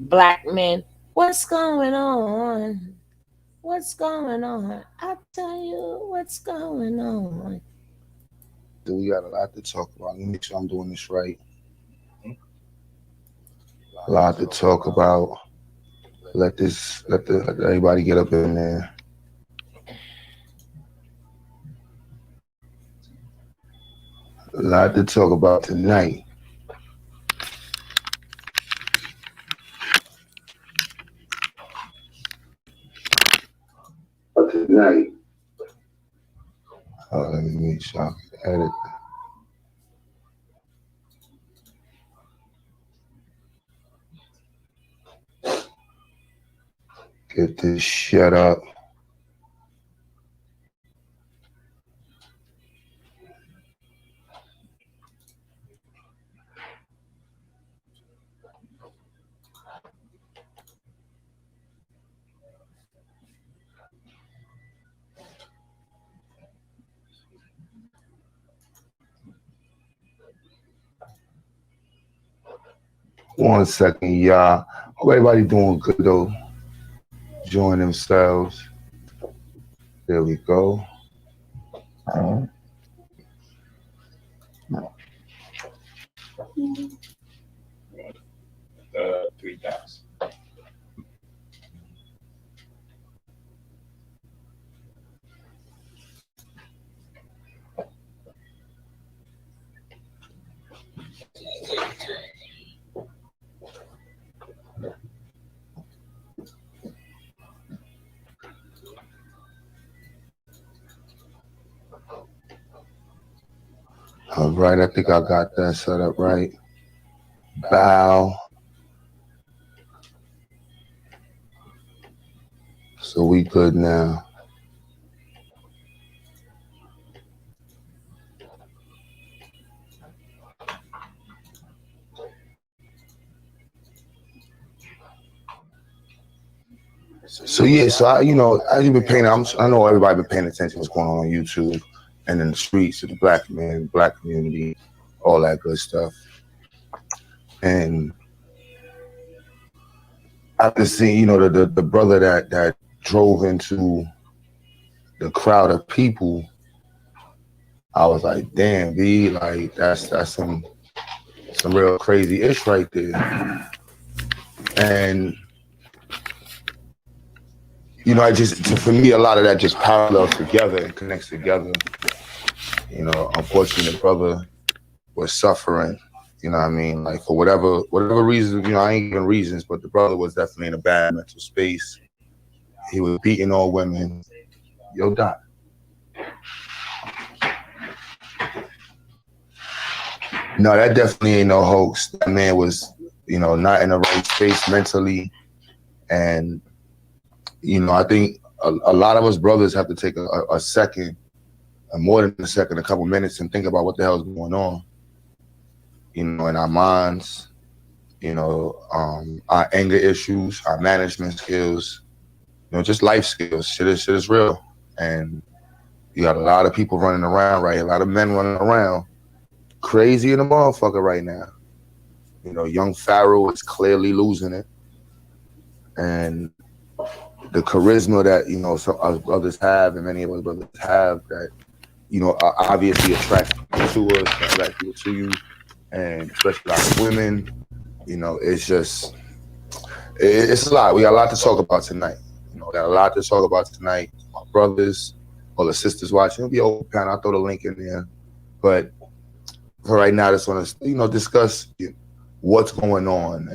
Black men, what's going on? What's going on? I'll tell you what's going on. Do we got a lot to talk about? Let me make sure I'm doing this right. A lot to talk about. Let everybody get up in there. A lot to talk about tonight. Tonight. Let me make sure I can edit. Get this shut up. One second, y'all. Hope everybody doing good though. Enjoying themselves. There we go. Three dots. All right, I think I got that set up right. Bow. So we good now. So yeah, so I you've been paying. I know everybody been paying attention to what's going on YouTube and in the streets of the black man, black community, all that good stuff. And after seeing, the brother that drove into the crowd of people, I was like, damn, B, like that's some real crazy ish right there. And I just for me a lot of that just parallels together and connects together. Unfortunately, the brother was suffering. You know what I mean? Like for whatever reason, I ain't giving reasons, but the brother was definitely in a bad mental space. He was beating all women. Yo, Doc. No, that definitely ain't no hoax. That man was, not in the right space mentally. And, I think a lot of us brothers have to take a second, more than a second, a couple minutes and think about what the hell is going on, in our minds, our anger issues, our management skills, just life skills. Shit is real. And you got a lot of people running around right here, a lot of men running around, crazy in the motherfucker right now. Young Pharaoh is clearly losing it. And the charisma that, some us brothers have and many of us brothers have that, are obviously attract people to us, attract people to you, and especially a lot of women, it's just, it's a lot. We got a lot to talk about tonight. Got a lot to talk about tonight. My brothers, all the sisters watching. It'll be open panel. I'll throw the link in there. But for right now, I just want to, discuss what's going on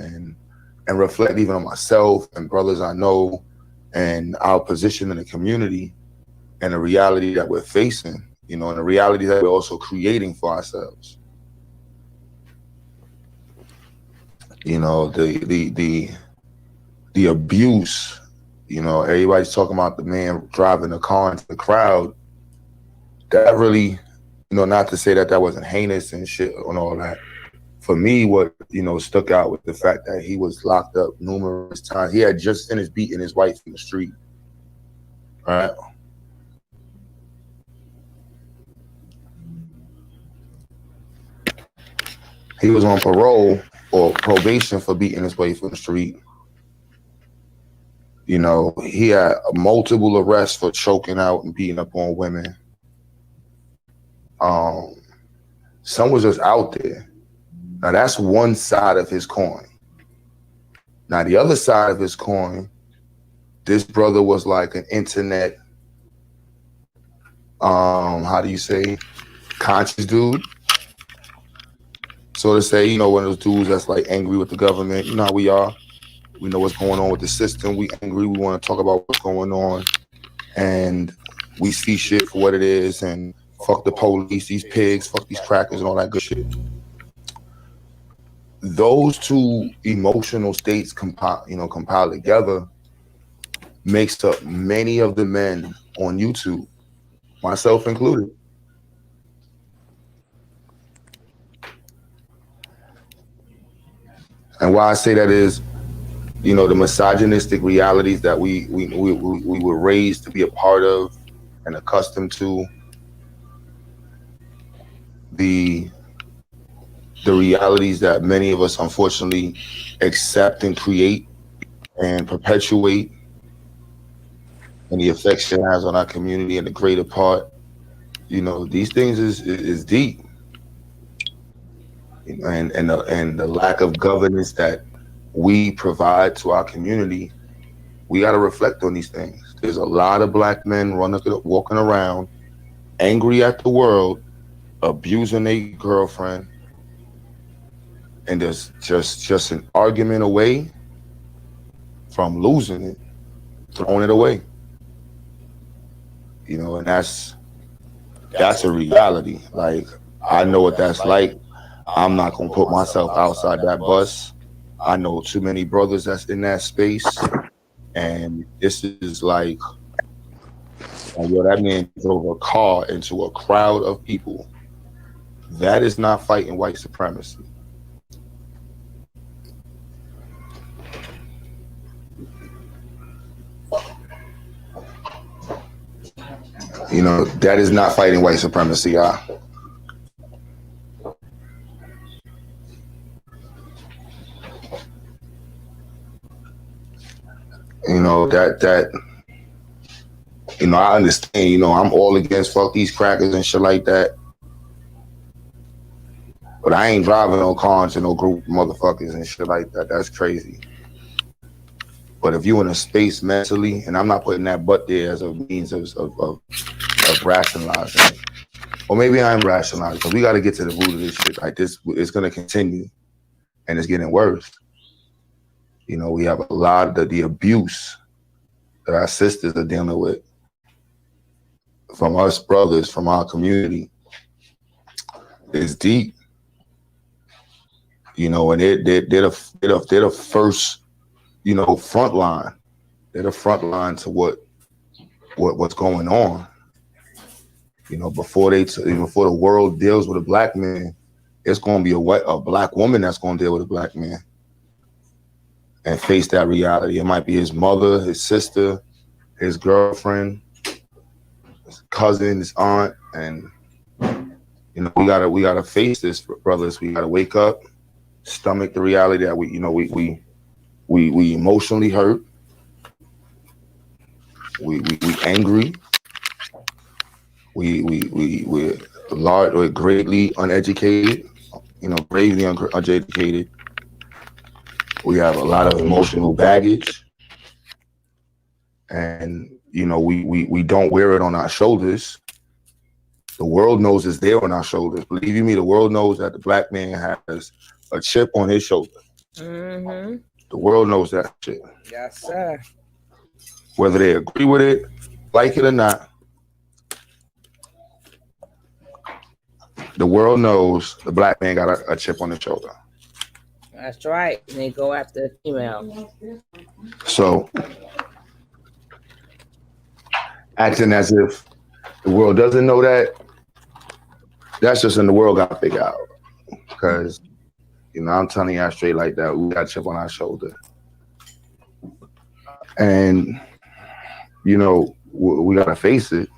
and reflect even on myself and brothers I know and our position in the community and the reality that we're facing, and the reality that we're also creating for ourselves. The abuse, everybody's talking about the man driving the car into the crowd. That really, not to say that that wasn't heinous and shit and all that. For me, what, stuck out was the fact that he was locked up numerous times. He had just finished beating his wife in the street. Right? He was on parole or probation for beating his wife in the street. He had multiple arrests for choking out and beating up on women. Um, Some was just out there. Now that's one side of his coin. Now the other side of his coin, this brother was like an internet, how do you say, conscious dude. So to say, one of those dudes that's like angry with the government. You know how we are. We know what's going on with the system. We angry. We want to talk about what's going on, and we see shit for what it is. And fuck the police, these pigs, fuck these crackers, and all that good shit. Those two emotional states compile together makes up many of the men on YouTube, myself included. And why I say that is, the misogynistic realities that we were raised to be a part of and accustomed to, the the realities that many of us unfortunately accept and create and perpetuate, and the effects it has on our community and the greater part. These things is deep, and the lack of governance that we provide to our community. We got to reflect on these things. There's a lot of black men walking around angry at the world, abusing their girlfriend, and there's just an argument away from losing it, throwing it away. And that's a reality. Like, I know what that's like. I'm not gonna put myself outside that bus. I know too many brothers that's in that space, and this is like, that man drove a car into a crowd of people. That is not fighting white supremacy. That is not fighting white supremacy. That I understand. I'm all against fuck these crackers and shit like that. But I ain't driving no car into no group of motherfuckers and shit like that. That's crazy. But if you in a space mentally, and I'm not putting that but there as a means of rationalizing it. Or maybe I'm rationalizing, because we got to get to the root of this shit. Like, this, it's going to continue, and it's getting worse. We have a lot of the abuse that our sisters are dealing with from us brothers, from our community. It's deep. And they're the first, front line. They're the front line to what's going on. Before the world deals with a black man, it's going to be a black woman that's going to deal with a black man and face that reality. It might be his mother, his sister, his girlfriend, his cousin, his aunt, and we gotta face this, brothers. We gotta wake up, stomach the reality that we emotionally hurt, we angry, we're greatly uneducated, gravely uneducated. We have a lot of emotional baggage, and we don't wear it on our shoulders. The world knows it's there on our shoulders. Believe you me, the world knows that the black man has a chip on his shoulder. Mm-hmm. The world knows that shit. Yes, sir. Whether they agree with it, like it or not, the world knows the black man got a chip on his shoulder. That's right. And they go after the female. So, acting as if the world doesn't know that, that's just in the world got to figure out. Because, I'm telling y'all straight like that, we got a chip on our shoulder. And, we got to face it.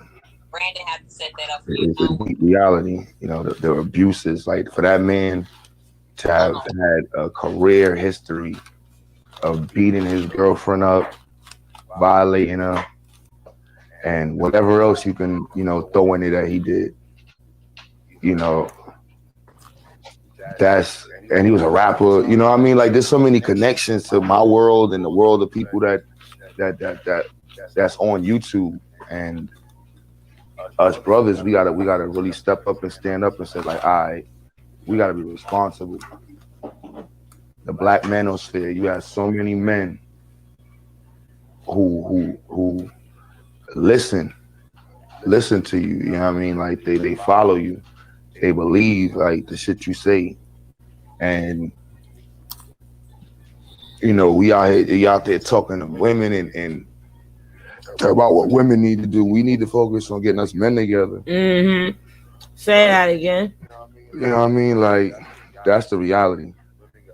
Brandon had to set that up for It's a deep reality. The abuses, like, for that man to have had a career history of beating his girlfriend up, violating her, and whatever else you can, throw in there that he did. You know, and he was a rapper. You know what I mean? Like, there's so many connections to my world and the world of people that's on YouTube. And us brothers, we gotta really step up and stand up and say, like, all right, we gotta be responsible. The black manosphere, you have so many men who listen to you. You know what I mean? Like, they follow you. They believe like the shit you say. And we out there talking to women and talk about what women need to do. We need to focus on getting us men together. Mm-hmm. Say that again. You know what I mean? Like, that's the reality.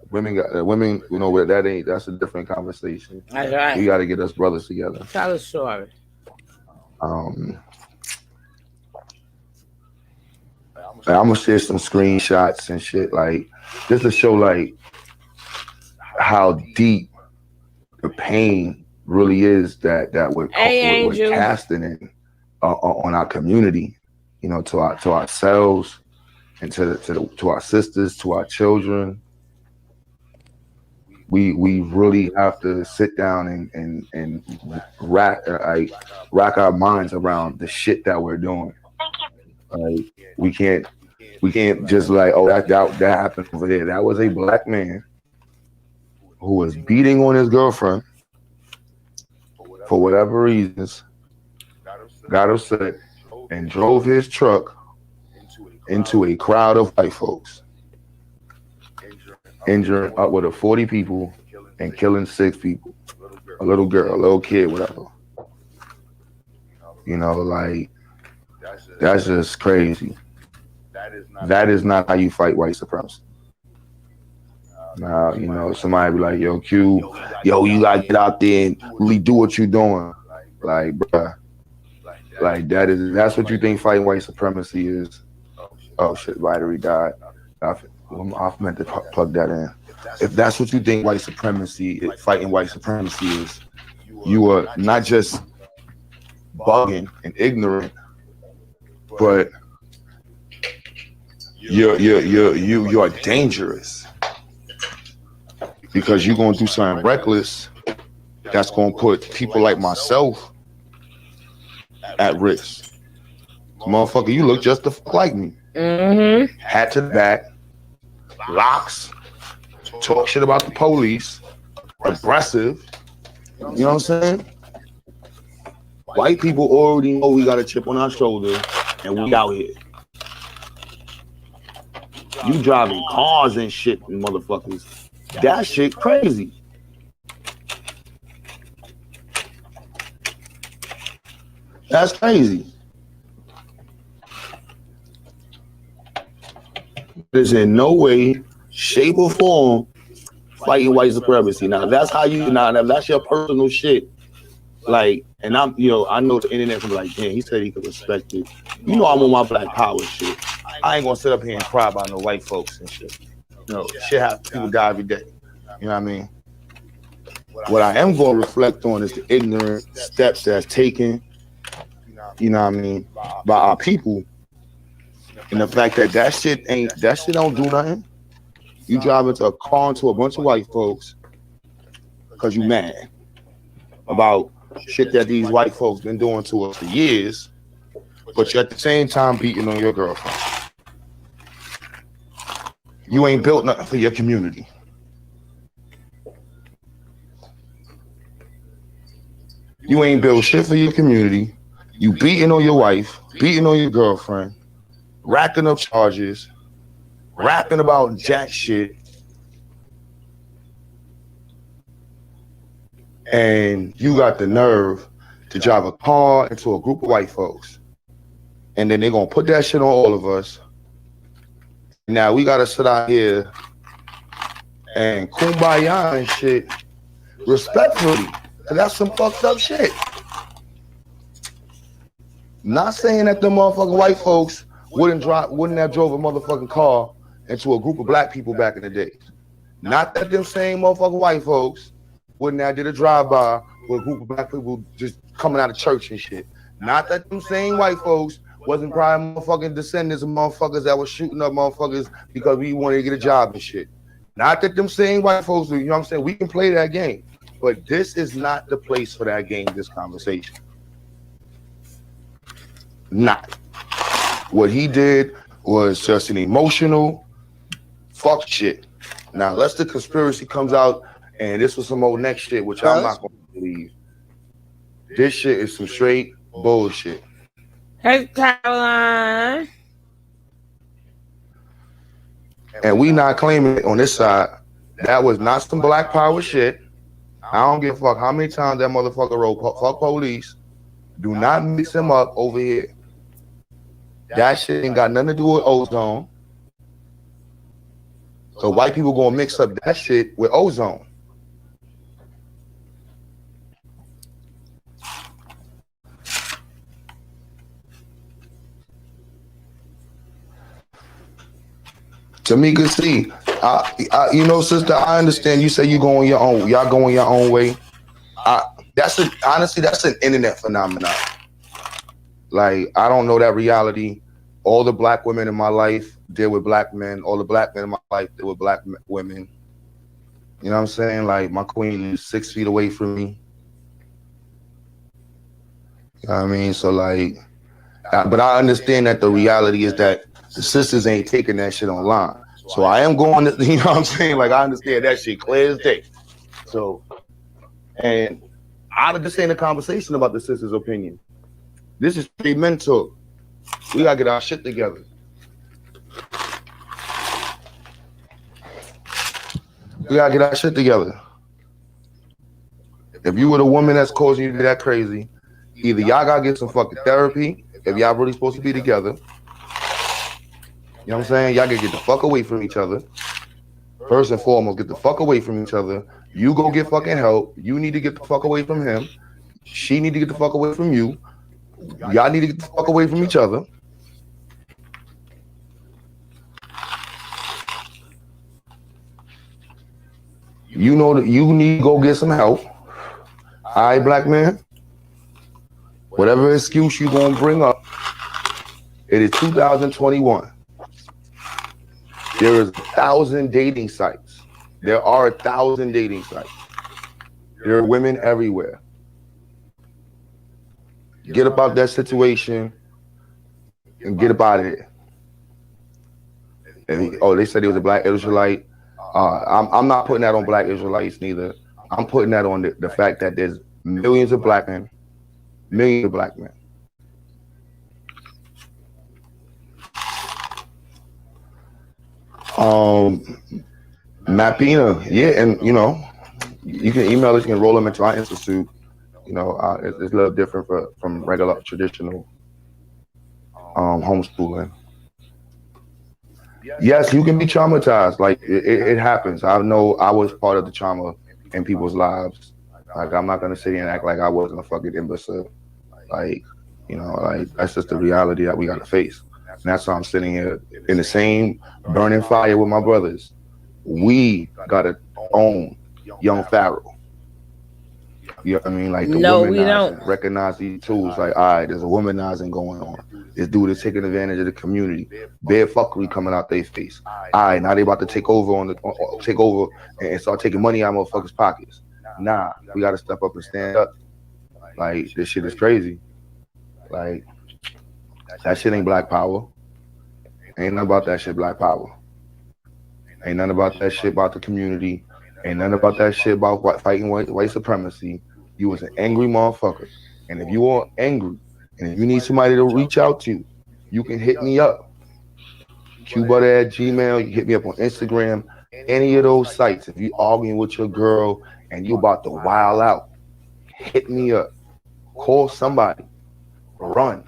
Women, that's a different conversation. That's We right. got to get us brothers together. Tell a story. Um, and I'm gonna share some screenshots and shit, like, just to show like how deep the pain really is that Hey, we're Angel. casting in on our community, to ourselves and to our sisters, to our children. We really have to sit down and rack our minds around the shit that we're doing. Like, we can't just like, oh, that happened over there. That was a black man who was beating on his girlfriend for whatever reasons, got upset, and drove his truck into a crowd of white folks, injuring upward of 40 people and killing 6 people. A little girl, a little kid, whatever. Like, that's just crazy. That is not how you fight white supremacy. Now, somebody be like, yo, Q, you gotta get out there and really do what you're doing. Like, bruh, like, that's what you think fighting white supremacy is. Oh shit, battery died. I meant to plug that in. If that's what you think fighting white supremacy is, you are not just bugging and ignorant, but you are dangerous, because you're gonna do something reckless that's gonna put people like myself at risk. Motherfucker, you look just the fuck like me. Mm-hmm. Hat to the back, locks, talk shit about the police, aggressive. You know what I'm saying? White people already know we got a chip on our shoulder and we out here. You driving cars and shit, motherfuckers. That shit crazy. That's crazy. There's in no way, shape, or form fighting white supremacy. Now, if that's your personal shit. Like, and I know the internet can be like, damn, he said he could respect it. I'm on my black power shit. I ain't gonna sit up here and cry about no white folks and shit. Shit happens. People die every day. You know what I mean? What I am gonna reflect on is the ignorant steps that's taken, you know what I mean, by our people. And the fact that shit don't do nothing. You drive into a car into a bunch of white folks because you mad about shit that these white folks been doing to us for years, but you're at the same time beating on your girlfriend. You ain't built nothing for your community. You ain't built shit for your community. You beating on your wife, beating on your girlfriend, racking up charges, rapping about jack shit, and you got the nerve to drive a car into a group of white folks, and then they're gonna put that shit on all of us. Now we gotta sit out here and kumbaya and shit respectfully, and that's some fucked up shit. Not saying that the motherfucking white folks wouldn't have drove a motherfucking car into a group of black people back in the day. Not that them same motherfucking white folks when I did a drive-by with a group of black people just coming out of church and shit. Not that them same white folks wasn't probably motherfucking descendants of motherfuckers that was shooting up motherfuckers because we wanted to get a job and shit. Not that them same white folks, you know what I'm saying? We can play that game. But this is not the place for that game, this conversation. Not. What he did was just an emotional fuck shit. Now, unless the conspiracy comes out and this was some old next shit, which I'm not going to believe. This shit is some straight bullshit. Hey, Caroline. And we not claiming it on this side. That was not some black power shit. I don't give a fuck how many times that motherfucker wrote fuck police. Do not mix him up over here. That shit ain't got nothing to do with ozone. So white people gonna mix up that shit with ozone. Tamika C, you know, sister, I understand you say you going your own, y'all going your own way. Honestly, that's an internet phenomenon. Like, I don't know that reality. All the black women in my life deal with black men. All the black men in my life deal with black women. You know what I'm saying? Like, my queen is 6 feet away from me. You know what I mean? So, like, but I understand that the reality is that the sisters ain't taking that shit online. So I am going to, you know what I'm saying? Like, I understand that shit clear as day. So, and this ain't a conversation about the sisters' opinion. This is straight men talk. We gotta get our shit together. We gotta get our shit together. If you were the woman that's causing you to be that crazy, either y'all gotta get some fucking therapy, if y'all really supposed to be together. You know what I'm saying? Y'all gotta get the fuck away from each other. First and foremost, get the fuck away from each other. You go get fucking help. You need to get the fuck away from him. She need to get the fuck away from you. Y'all need to get the fuck away from each other. You know that you need to go get some help. All right, black man? Whatever excuse you gonna bring up, it is 2021. There is 1,000 dating sites. There are 1,000 dating sites. There are women everywhere. Get up out that situation and get up out of there. They said he was a black Israelite. I'm not putting that on black Israelites neither. I'm putting that on the fact that there's millions of black men. Millions of black men. Mapina, yeah, and you know, you can email us, you can roll them into our institute. You know, it's a little different from regular traditional homeschooling. Yes, you can be traumatized. Like it happens. I know I was part of the trauma in people's lives. Like I'm not gonna sit here and act like I wasn't a fucking imbecile. Like, you know, like that's just the reality that we gotta face. And that's why I'm sitting here in the same burning fire with my brothers. We gotta own young Pharaoh. You know what I mean? Like the womanizing, recognize these tools. Like, all right, there's a womanizing going on. This dude is taking advantage of the community. Bad fuckery coming out their face. All right, now they about to take over and start taking money out of motherfuckers' pockets. Nah, we gotta step up and stand up. Like, this shit is crazy. Like, that shit ain't black power. Ain't nothing about that shit black power. Ain't nothing about that shit about the community. Ain't nothing about that shit about fighting white supremacy. You was an angry motherfucker. And if you are angry, and if you need somebody to reach out to, you can hit me up. QButter at Gmail. You hit me up on Instagram. Any of those sites. If you arguing with your girl and you about to wild out, hit me up. Call somebody. Run.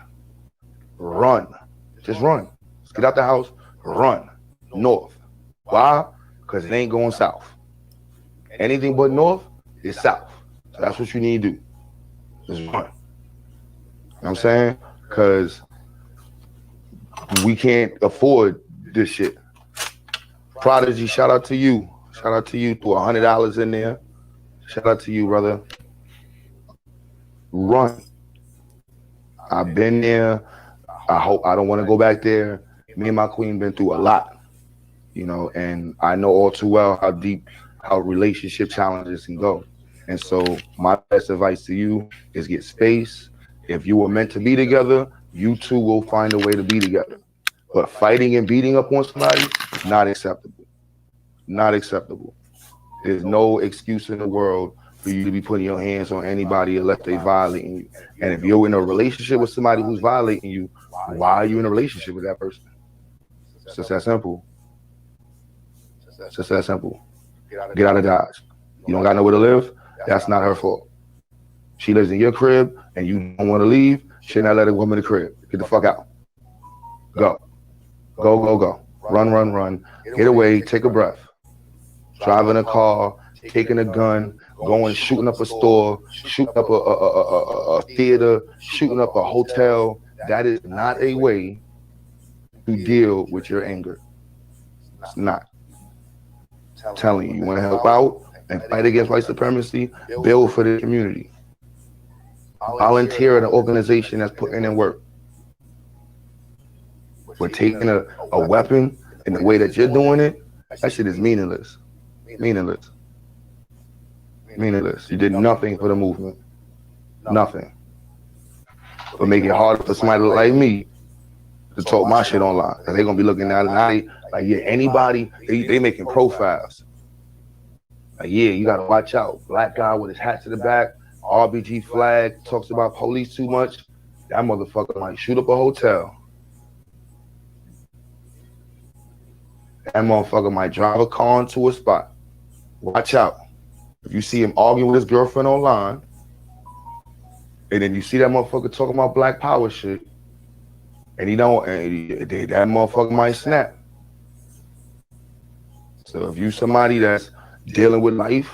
Just run. Let's get out the house. Run. North. Why? Because it ain't going south. Anything but north is south. So that's what you need to do. Just run. You know what I'm saying? Because we can't afford this shit. Prodigy, shout out to you. Shout out to you. Threw $100 in there. Shout out to you, brother. Run. I've been there. I hope I don't want to go back there. Me and my queen been through a lot, and I know all too well how deep how relationship challenges can go. And so my best advice to you is get space. If you were meant to be together, you two will find a way to be together. But fighting and beating up on somebody, not acceptable. Not acceptable. There's no excuse in the world for you to be putting your hands on anybody unless they violating you. And if you're in a relationship with somebody who's violating you, why are you in a relationship with that person? It's just that simple. It's just that simple. Get out of Dodge. You don't got nowhere to live. That's not her fault. She lives in your crib and you don't want to leave. Should not let a woman in the crib. Get the fuck out. Go. Go, go, go. Run, run, run. Get away. Take a breath. Driving a car, taking a gun, going shooting up a store, shooting up a theater, shooting up a hotel. That is not a way to deal with your anger. It's not. I'm telling you, you want to help out and fight against white supremacy, build for the community. Volunteer at an organization that's putting in work. But taking a weapon in the way that you're doing it, that shit is meaningless. Meaningless. Meaningless. You did nothing for the movement. Nothing. But make it harder for somebody like me to talk my shit online. Cause they're gonna be looking at it now, like, yeah, anybody, they making profiles. Like, yeah, you gotta watch out. Black guy with his hat to the back, RBG flag, talks about police too much. That motherfucker might shoot up a hotel. That motherfucker might drive a car into a spot. Watch out. If you see him arguing with his girlfriend online, and then you see that motherfucker talking about black power shit, and that motherfucker might snap. So if you somebody that's dealing with life,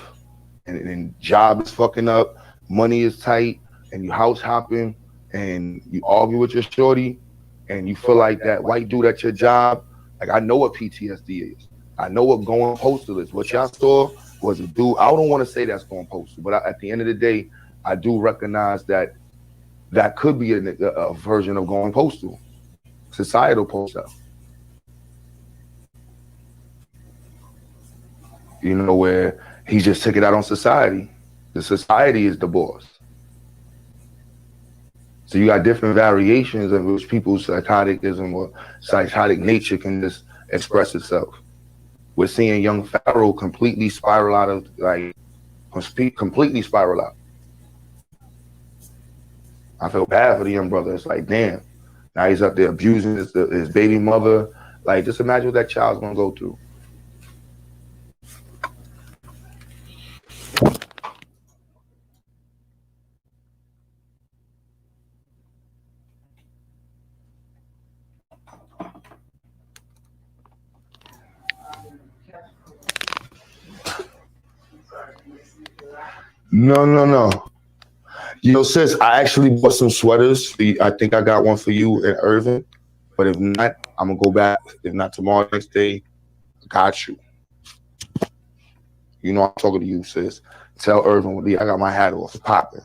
and job is fucking up, money is tight, and you house hopping, and you argue with your shorty, and you feel like that white dude at your job, like, I know what PTSD is. I know what going postal is. What y'all saw was a dude. I don't want to say that's going postal, but at the end of the day, I do recognize that that could be a version of going postal, societal postal. Where he just took it out on society. The society is the boss. So you got different variations of which people's psychoticism or psychotic nature can just express itself. We're seeing young Pharaoh completely spiral out of, completely spiral out. I feel bad for the young brother. It's like, damn, now he's up there abusing his baby mother. Like, just imagine what that child's gonna go through. No. Sis, I actually bought some sweaters. I think I got one for you in Irving. But if not, I'm going to go back. If not tomorrow, next day, got you. You know I'm talking to you, sis. Tell Irving, I got my hat off. Popping.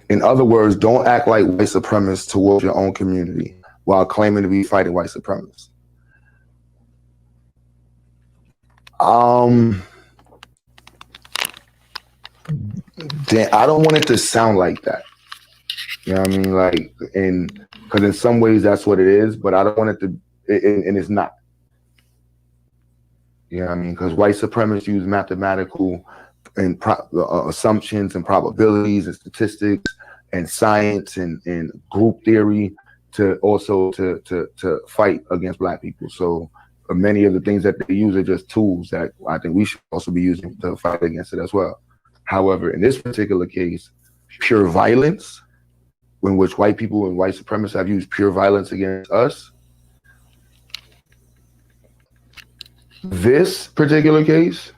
In other words, don't act like white supremacists towards your own community while claiming to be fighting white supremacists. I don't want it to sound like that. You know what I mean? Like, because in some ways that's what it is, but I don't want it to, and it's not. You know what I mean? Because white supremacists use mathematical and assumptions and probabilities and statistics and science and group theory to also to fight against black people. So many of the things that they use are just tools that I think we should also be using to fight against it as well. However, in this particular case, pure violence, in which white people and white supremacists have used pure violence against us, this particular case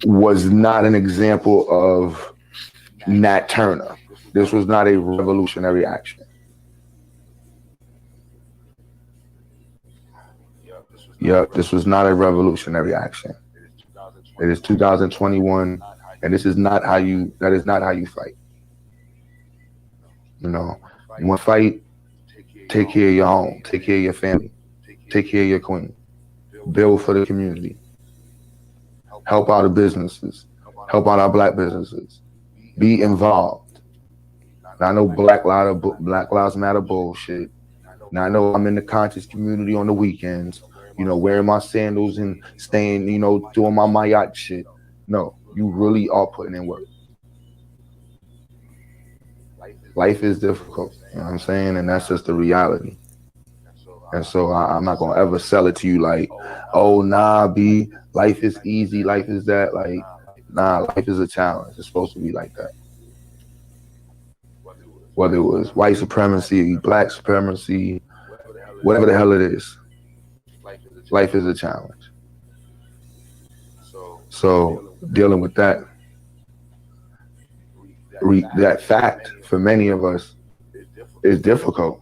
was not an example of Nat Turner. This was not a revolutionary action. Yep, this was not a revolutionary action. It is 2021, and this is not how you. That is not how you fight. You know, you want to fight. Take care of your home. Take care of your family. Take care of your queen. Build for the community. Help out the businesses. Help out our black businesses. Be involved. Now, I know Black Lives Matter bullshit. Now I know I'm in the conscious community on the weekends. Wearing my sandals and staying. Doing my Mayat shit. No, you really are putting in work. Life is difficult. You know what I'm saying? And that's just the reality. And so I'm not gonna ever sell it to you like, oh nah, B, life is easy, life is that. Like, nah, life is a challenge. It's supposed to be like that. Whether it was white supremacy, black supremacy, whatever the hell it is, life is a challenge. So dealing with that fact for many of us is difficult.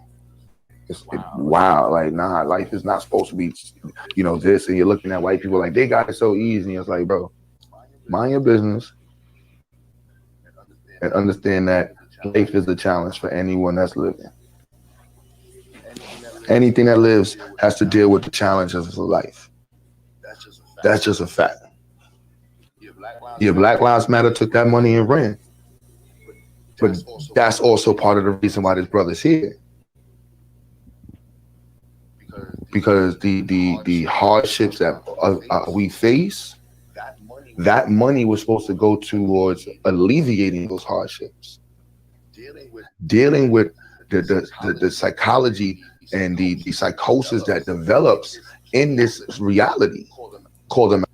Wow, like nah, life is not supposed to be, this. And you're looking at white people like they got it so easy. And it's like, bro, mind your business and understand that life is a challenge for anyone that's living. Anything that lives has to deal with the challenges of life. That's just a fact. Yeah, Black Lives Matter took that money and ran, but that's also part of the reason why this brother's here, because the hardships that we face, that money was supposed to go towards alleviating those hardships, dealing with the psychology and the psychosis that develops in this reality. Call them.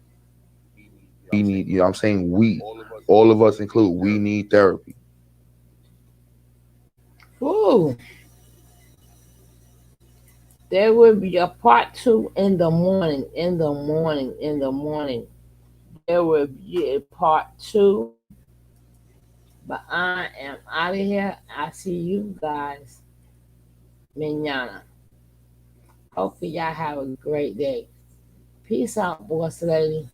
We need, I'm saying we, all of us include, we need therapy. Ooh, there will be a part 2 in the morning. In the morning. In the morning. There will be a part 2. But I am out of here. I see you guys mañana. Hopefully y'all have a great day. Peace out, boss lady.